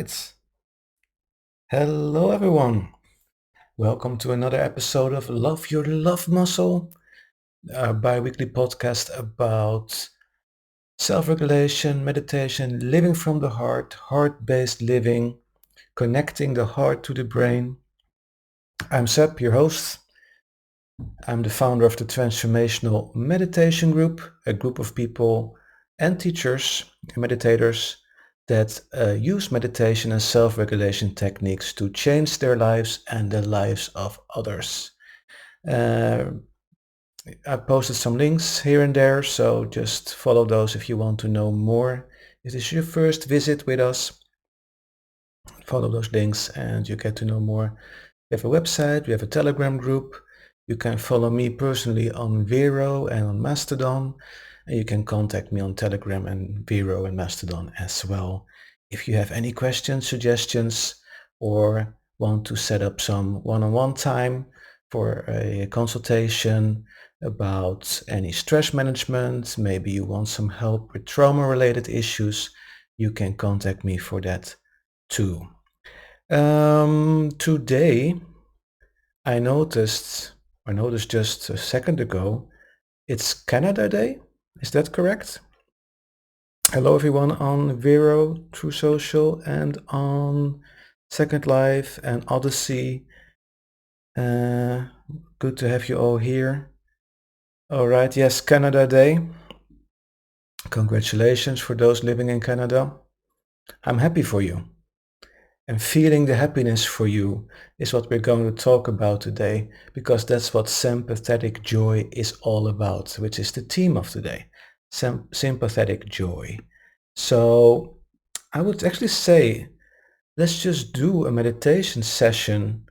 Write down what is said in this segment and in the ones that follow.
right. Hello, everyone. Welcome to another episode of Love Your Love Muscle, a bi-weekly podcast about self-regulation, meditation, living from the heart, heart-based living, connecting the heart to the brain. I'm Seb, your host. I'm the founder of the Transformational Meditation Group, a group of people and teachers, meditators that use meditation and self-regulation techniques to change their lives and the lives of others. Uh, I posted some links here and there, so just follow those if you want to know more. If this is your first visit with us, follow those links and you get to know more. We have a website, we have a Telegram group. You can follow me personally on Vero and on Mastodon. And you can contact me on Telegram and Vero and Mastodon as well. If you have any questions, suggestions, or want to set up some one-on-one time for a consultation about any stress management, maybe you want some help with trauma-related issues, you can contact me for that too. Today I noticed just a second ago, it's Canada Day. Is that correct? Hello everyone on Vero, True Social, and on Second Life and Odyssey. Good to have you all here. All right, yes, Canada Day. Congratulations for those living in Canada. I'm happy for you. And feeling the happiness for you is what we're going to talk about today, because that's what sympathetic joy is all about, which is the theme of today, sympathetic joy. So I would actually say, let's just do a meditation session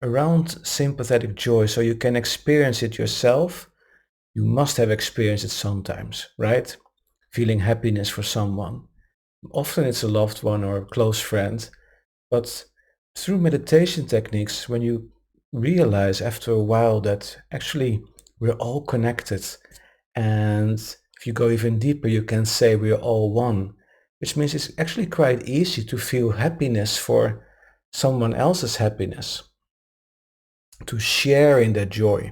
around sympathetic joy so you can experience it yourself. You must have experienced it sometimes, right? Feeling happiness for someone. Often it's a loved one or a close friend. But through meditation techniques, when you realize after a while that actually we're all connected, and if you go even deeper, you can say we're all one, which means it's actually quite easy to feel happiness for someone else's happiness, to share in that joy.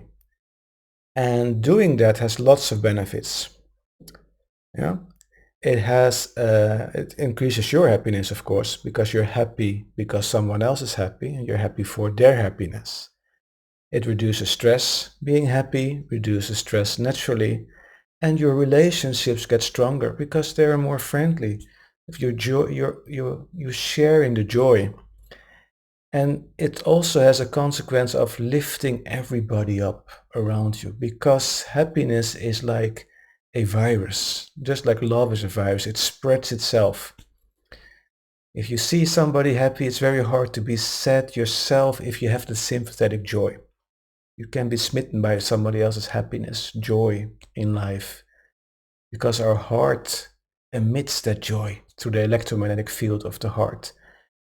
And doing that has lots of benefits. Yeah. It increases your happiness, of course, because you're happy because someone else is happy and you're happy for their happiness. It reduces stress. Being happy reduces stress naturally, and your relationships get stronger because they are more friendly. If you share in the joy. And it also has a consequence of lifting everybody up around you, because happiness is like a virus. Just like love is a virus, it spreads itself. If you see somebody happy, it's very hard to be sad yourself if you have the sympathetic joy. You can be smitten by somebody else's happiness, joy in life, because our heart emits that joy through the electromagnetic field of the heart.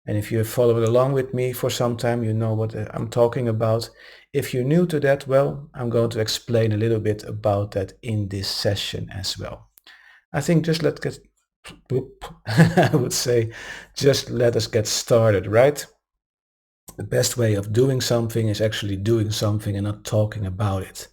And if you have followed along with me for some time, you know what I'm talking about. If you're new to that, well, I'm going to explain a little bit about that in this session as well. I think just let's get, I would say, just let us get started, right? The best way of doing something is actually doing something and not talking about it.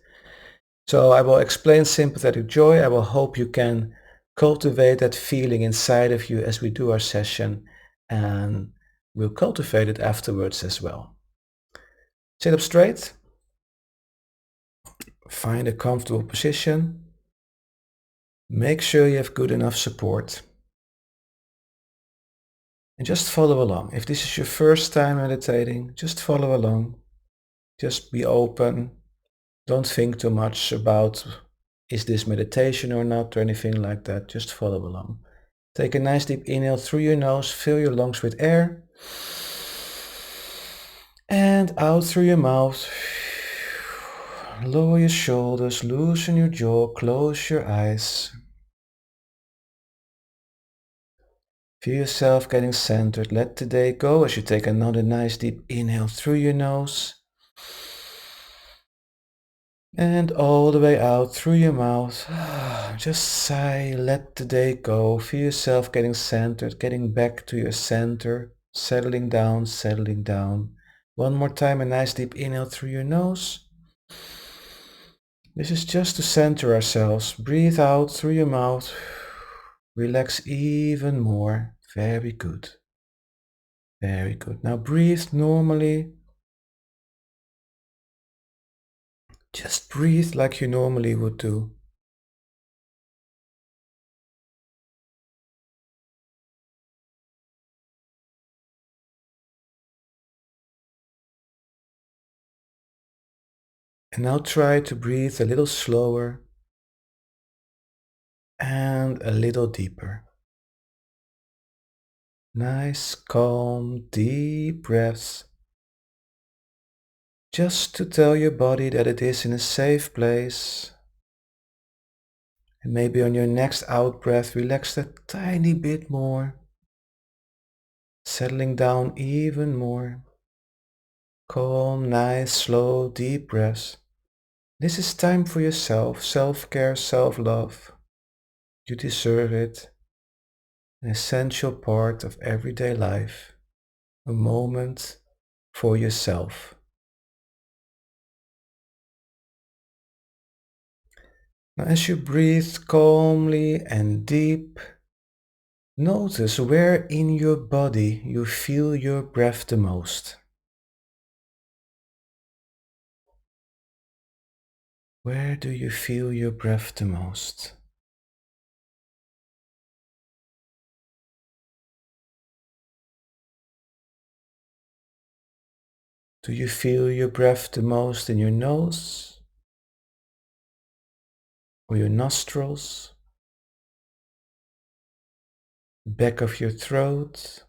So I will explain sympathetic joy. I will hope you can cultivate that feeling inside of you as we do our session, and we'll cultivate it afterwards as well. Sit up straight. Find a comfortable position. Make sure you have good enough support. And just follow along. If this is your first time meditating, just follow along. Just be open. Don't think too much about is this meditation or not or anything like that. Just follow along. Take a nice deep inhale through your nose. Fill your lungs with air. And out through your mouth. Lower your shoulders, loosen your jaw, close your eyes. Feel yourself getting centered. Let the day go as you take another nice deep inhale through your nose. And all the way out through your mouth. Just sigh, let the day go. Feel yourself getting centered, getting back to your center, Settling down, settling down. One more time, a nice deep inhale through your nose. This is just to center ourselves. Breathe out through your mouth. Relax even more. Very good. Very good. Now breathe normally. Just breathe like you normally would do. And now try to breathe a little slower and a little deeper. Nice, calm, deep breaths. Just to tell your body that it is in a safe place. And maybe on your next out breath, relax a tiny bit more. Settling down even more. Calm, nice, slow, deep breaths. This is time for yourself, self-care, self-love. You deserve it. An essential part of everyday life. A moment for yourself. Now as you breathe calmly and deep, notice where in your body you feel your breath the most. Where do you feel your breath the most? Do you feel your breath the most in your nose or your nostrils, back of your throat?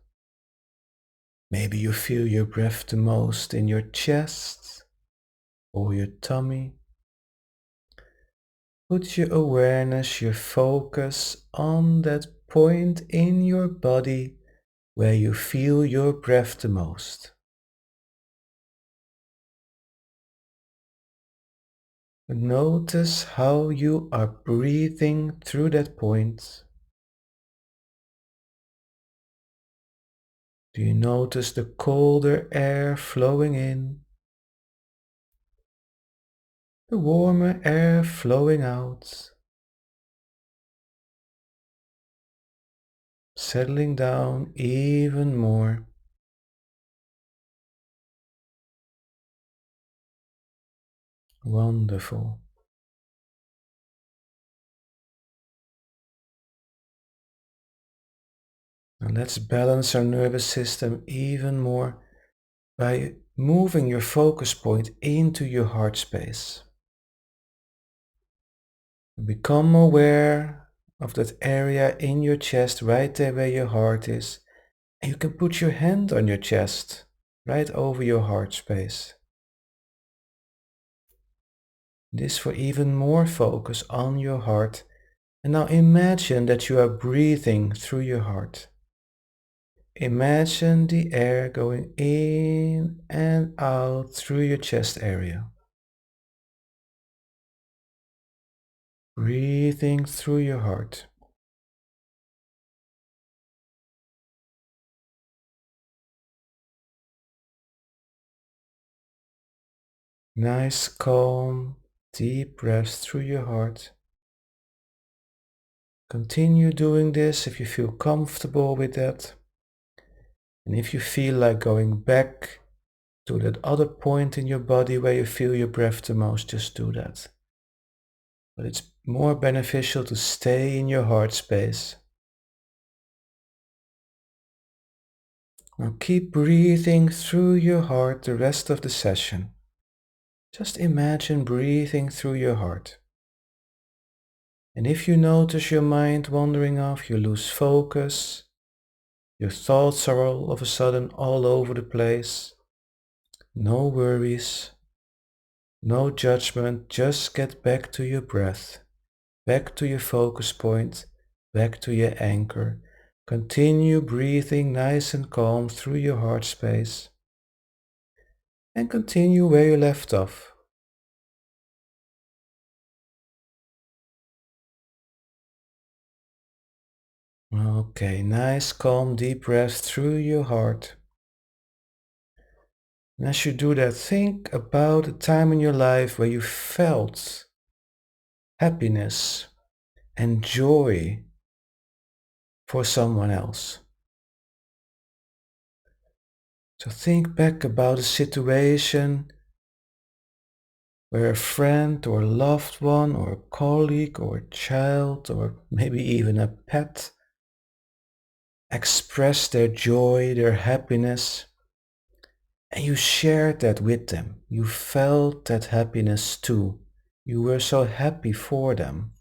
Maybe you feel your breath the most in your chest or your tummy. Put your awareness, your focus on that point in your body where you feel your breath the most. Notice how you are breathing through that point. Do you notice the colder air flowing in, the warmer air flowing out, settling down even more? Wonderful. Now let's balance our nervous system even more by moving your focus point into your heart space. Become aware of that area in your chest right there where your heart is. And you can put your hand on your chest right over your heart space. This for even more focus on your heart. And now imagine that you are breathing through your heart. Imagine the air going in and out through your chest area. Breathing through your heart. Nice, calm, deep breaths through your heart. Continue doing this if you feel comfortable with that. And if you feel like going back to that other point in your body where you feel your breath the most, just do that. But it's more beneficial to stay in your heart space. Now keep breathing through your heart the rest of the session. Just imagine breathing through your heart. And if you notice your mind wandering off, you lose focus, your thoughts are all of a sudden all over the place, no worries, no judgment, just get back to your breath, back to your focus point, back to your anchor. Continue breathing nice and calm through your heart space and continue where you left off. Okay, nice calm deep breath through your heart. And as you do that, think about a time in your life where you felt happiness and joy for someone else. So think back about a situation where a friend or a loved one or a colleague or a child or maybe even a pet expressed their joy, their happiness, and you shared that with them. You felt that happiness too. You were so happy for them.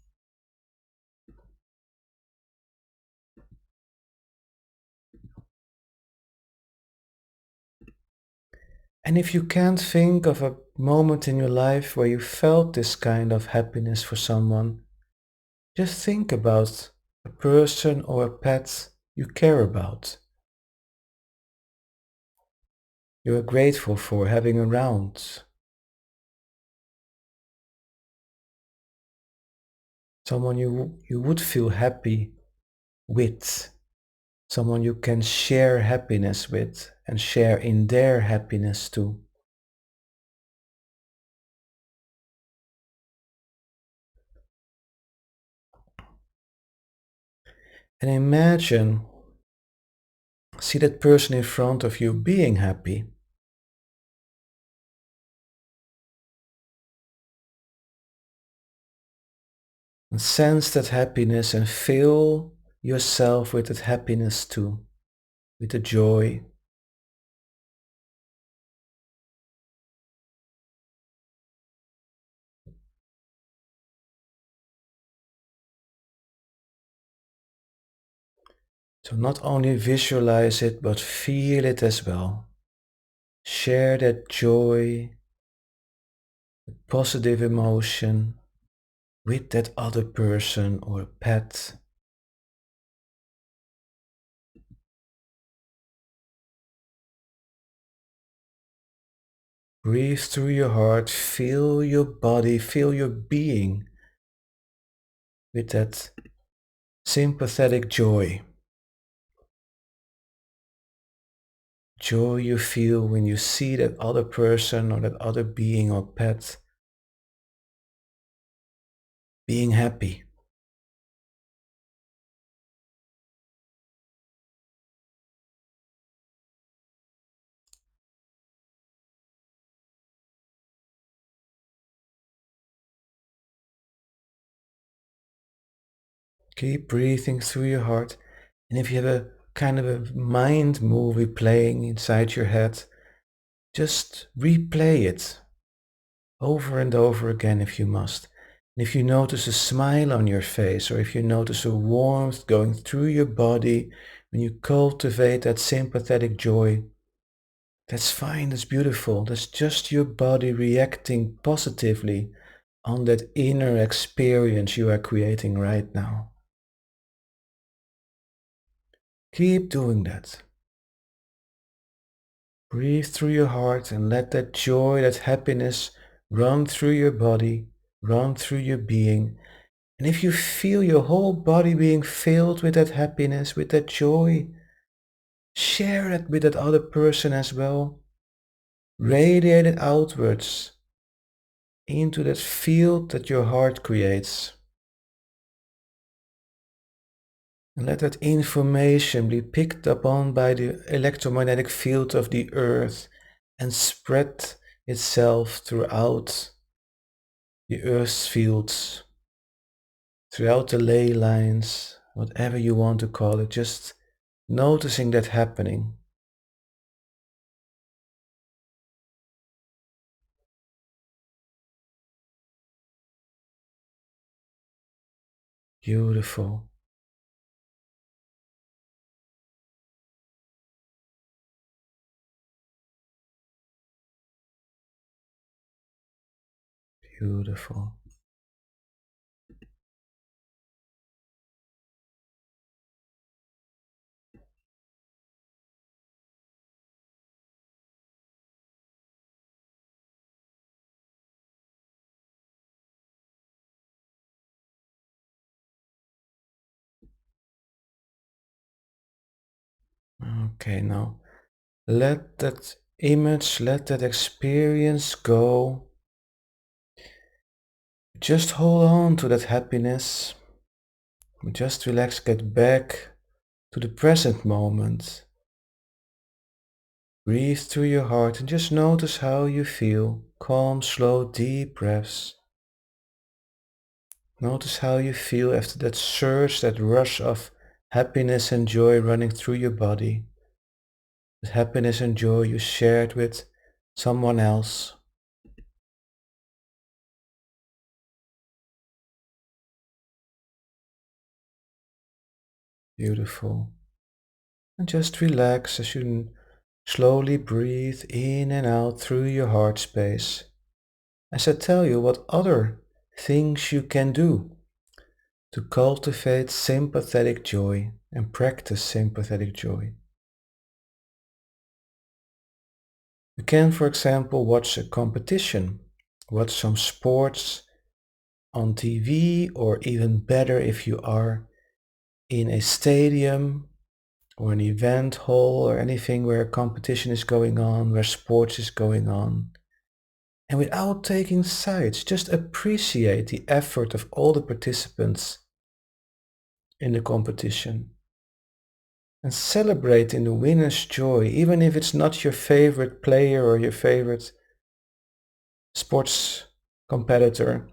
And if you can't think of a moment in your life where you felt this kind of happiness for someone, just think about a person or a pet you care about. You are grateful for having around. Someone you would feel happy with. Someone you can share happiness with and share in their happiness too. And imagine, see that person in front of you being happy. And sense that happiness and fill yourself with that happiness too, with the joy. So not only visualize it, but feel it as well. Share that joy, positive emotion with that other person or pet. Breathe through your heart, feel your body, feel your being with that sympathetic joy. Joy you feel when you see that other person or that other being or pet being happy. Keep breathing through your heart. And if you have a kind of a mind movie playing inside your head, just replay it over and over again if you must. And if you notice a smile on your face, or if you notice a warmth going through your body when you cultivate that sympathetic joy, that's fine, that's beautiful. That's just your body reacting positively on that inner experience you are creating right now. Keep doing that. Breathe through your heart and let that joy, that happiness run through your body, run through your being. And if you feel your whole body being filled with that happiness, with that joy, share it with that other person as well. Radiate it outwards into that field that your heart creates. And let that information be picked up on by the electromagnetic field of the earth and spread itself throughout the earth's fields, throughout the ley lines, whatever you want to call it, just noticing that happening. Beautiful, beautiful. Okay, now let that image, let that experience go. Just hold on to that happiness. Just relax, get back to the present moment. Breathe through your heart and just notice how you feel. Calm, slow, deep breaths. Notice how you feel after that surge, that rush of happiness and joy running through your body. That happiness and joy you shared with someone else. Beautiful. And just relax as you slowly breathe in and out through your heart space. As I tell you what other things you can do to cultivate sympathetic joy and practice sympathetic joy. You can, for example, watch a competition, watch some sports on TV, or even better if you are in a stadium or an event hall or anything where a competition is going on, where sports is going on. And without taking sides, just appreciate the effort of all the participants in the competition. And celebrate in the winner's joy, even if it's not your favorite player or your favorite sports competitor.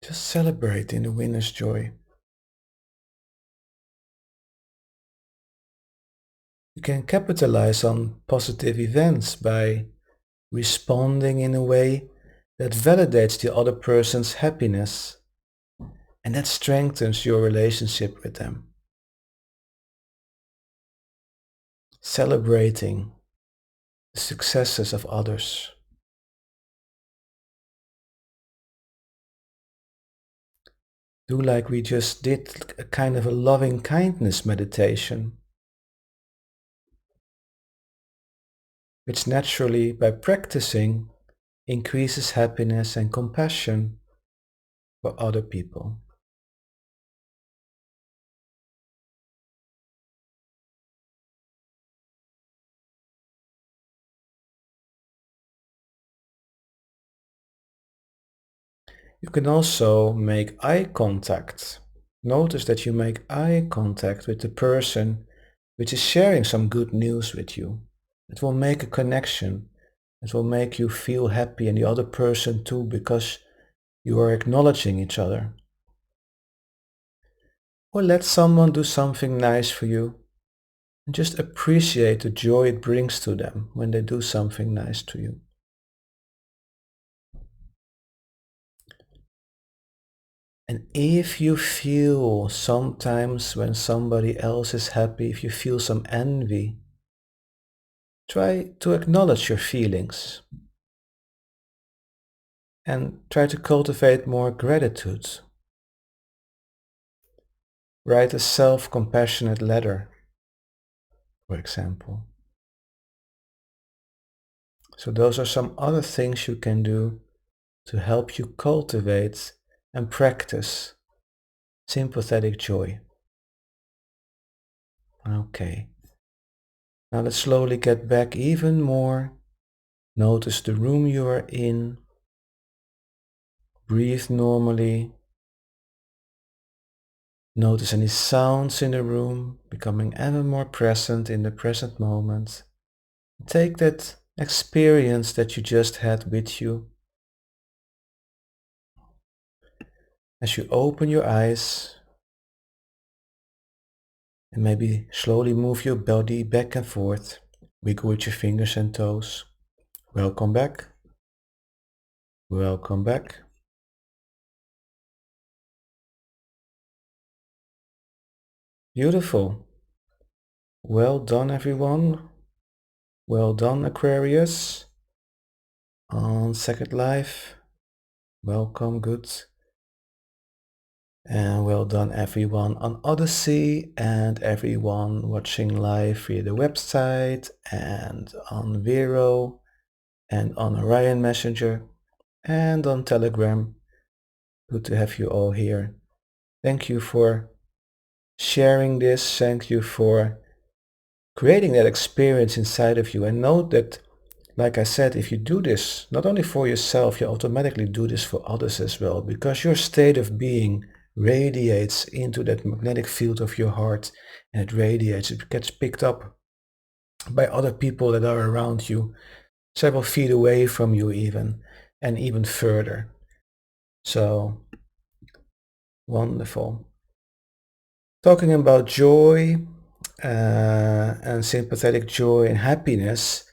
Just celebrate in the winner's joy. You can capitalize on positive events by responding in a way that validates the other person's happiness, and that strengthens your relationship with them. Celebrating the successes of others. Do like we just did, a kind of a loving kindness meditation, which naturally, by practicing, increases happiness and compassion for other people. You can also make eye contact. Notice that you make eye contact with the person which is sharing some good news with you. It will make a connection. It will make you feel happy and the other person too, because you are acknowledging each other. Or let someone do something nice for you and just appreciate the joy it brings to them when they do something nice to you. And if you feel sometimes when somebody else is happy, if you feel some envy, try to acknowledge your feelings and try to cultivate more gratitude. Write a self-compassionate letter, for example. So those are some other things you can do to help you cultivate and practice sympathetic joy. Okay. Now let's slowly get back even more. Notice the room you are in. Breathe normally. Notice any sounds in the room, becoming ever more present in the present moment. Take that experience that you just had with you. As you open your eyes and maybe slowly move your body back and forth, wiggle with your fingers and toes. Welcome back. Welcome back. Beautiful. Well done, everyone. Well done, Aquarius. On Second Life. Welcome, good. And well done, everyone on Odyssey and everyone watching live via the website and on Vero and on Orion Messenger and on Telegram. Good to have you all here. Thank you for sharing this. Thank you for creating that experience inside of you. And note that, like I said, if you do this, not only for yourself, you automatically do this for others as well, because your state of being radiates into that magnetic field of your heart, and it radiates, it gets picked up by other people that are around you, several feet away from you even, and even further. So, wonderful. Talking about joy and sympathetic joy and happiness,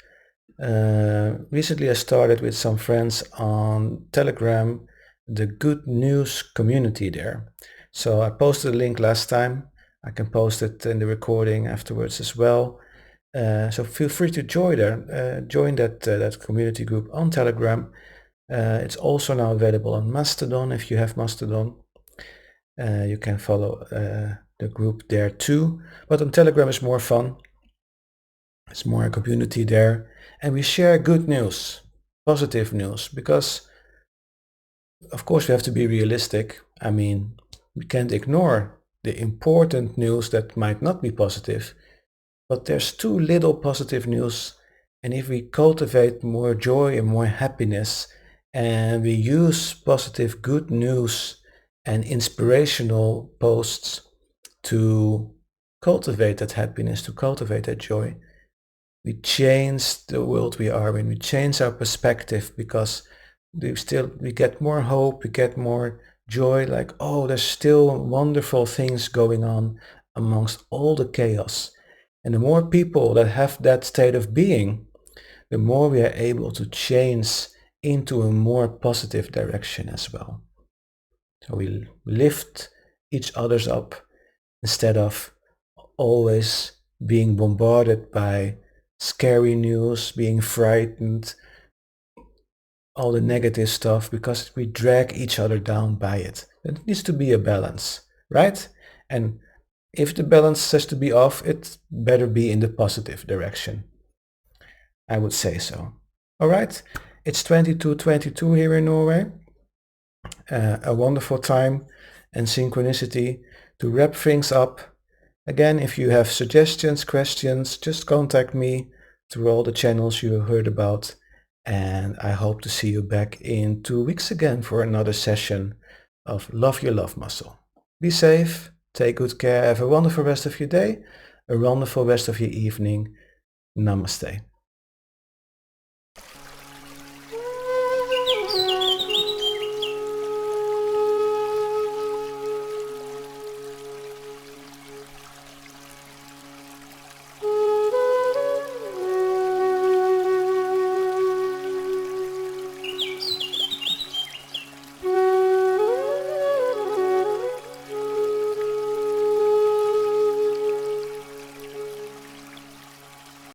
recently I started with some friends on Telegram, the good news community there. So I posted a link last time. I can post it in the recording afterwards as well. So feel free to join that community group on Telegram. It's also now available on Mastodon if you have Mastodon. You can follow the group there too. But on Telegram is more fun. It's more a community there. And we share good news, positive news, because of course we have to be realistic. I mean, we can't ignore the important news that might not be positive, but there's too little positive news. And if we cultivate more joy and more happiness, and we use positive good news and inspirational posts to cultivate that happiness, to cultivate that joy, we change the world we are in. We change our perspective, because we get more hope, we get more joy, like, oh, there's still wonderful things going on amongst all the chaos. And the more people that have that state of being, the more we are able to change into a more positive direction as well. So we lift each other's up instead of always being bombarded by scary news, being frightened, all the negative stuff, because we drag each other down by it. There needs to be a balance, right? And if the balance has to be off, it better be in the positive direction. I would say so. All right, it's 22:22 here in Norway. A wonderful time and synchronicity to wrap things up. Again, if you have suggestions, questions, just contact me through all the channels you heard about. And I hope to see you back in 2 weeks again for another session of Love Your Love Muscle. Be safe, take good care, have a wonderful rest of your day, a wonderful rest of your evening. Namaste.